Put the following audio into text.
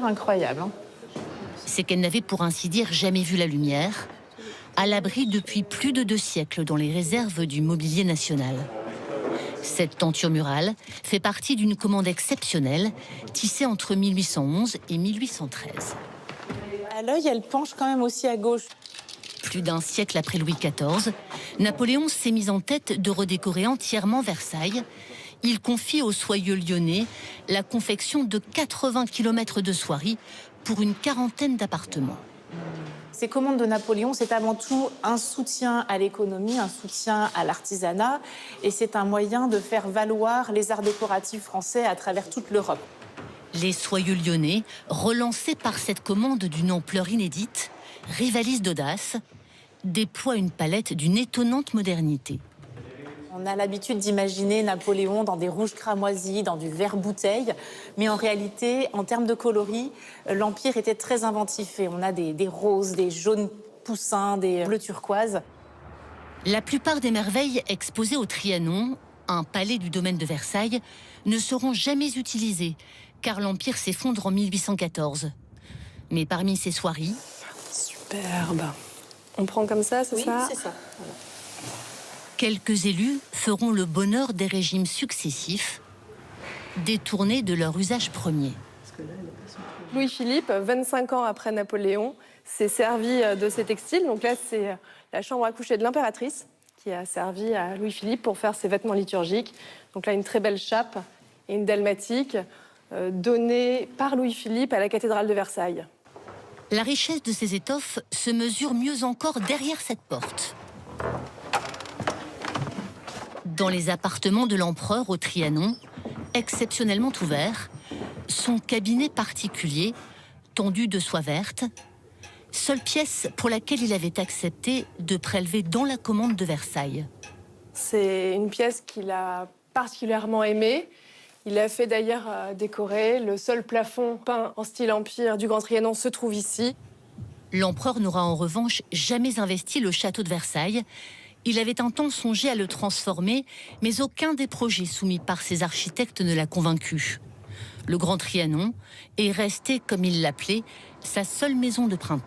super incroyable. Hein. C'est qu'elle n'avait pour ainsi dire jamais vu la lumière, à l'abri depuis plus de 2 siècles dans les réserves du mobilier national. Cette tenture murale fait partie d'une commande exceptionnelle tissée entre 1811 et 1813. À l'œil, elle penche quand même aussi à gauche. Plus d'un siècle après Louis XIV, Napoléon s'est mis en tête de redécorer entièrement Versailles. Il confie aux soyeux lyonnais la confection de 80 km de soieries pour une quarantaine d'appartements. Ces commandes de Napoléon, c'est avant tout un soutien à l'économie, un soutien à l'artisanat, et c'est un moyen de faire valoir les arts décoratifs français à travers toute l'Europe. Les soyeux lyonnais, relancés par cette commande d'une ampleur inédite, rivalisent d'audace, déploient une palette d'une étonnante modernité. On a l'habitude d'imaginer Napoléon dans des rouges cramoisis, dans du vert bouteille, mais en réalité, en termes de coloris, l'Empire était très inventif et on a des roses, des jaunes poussins, des bleus turquoises. La plupart des merveilles exposées au Trianon, un palais du domaine de Versailles, ne seront jamais utilisées, car l'Empire s'effondre en 1814. Mais parmi ces soieries... Superbe. On prend comme ça, c'est ça? Oui, c'est ça. Voilà. Quelques élus feront le bonheur des régimes successifs, détournés de leur usage premier. Louis-Philippe, 25 ans après Napoléon, s'est servi de ces textiles. Donc là, c'est la chambre à coucher de l'impératrice qui a servi à Louis-Philippe pour faire ses vêtements liturgiques. Donc là, une très belle chape et une dalmatique donnée par Louis-Philippe à la cathédrale de Versailles. La richesse de ces étoffes se mesure mieux encore derrière cette porte. Dans les appartements de l'empereur au Trianon, exceptionnellement ouverts, son cabinet particulier, tendu de soie verte, seule pièce pour laquelle il avait accepté de prélever dans la commande de Versailles. C'est une pièce qu'il a particulièrement aimée. Il a fait d'ailleurs décorer. Le seul plafond peint en style Empire du Grand Trianon se trouve ici. L'empereur n'aura en revanche jamais investi le château de Versailles. Il avait un temps songé à le transformer, mais aucun des projets soumis par ses architectes ne l'a convaincu. Le Grand Trianon est resté, comme il l'appelait, sa seule maison de printemps.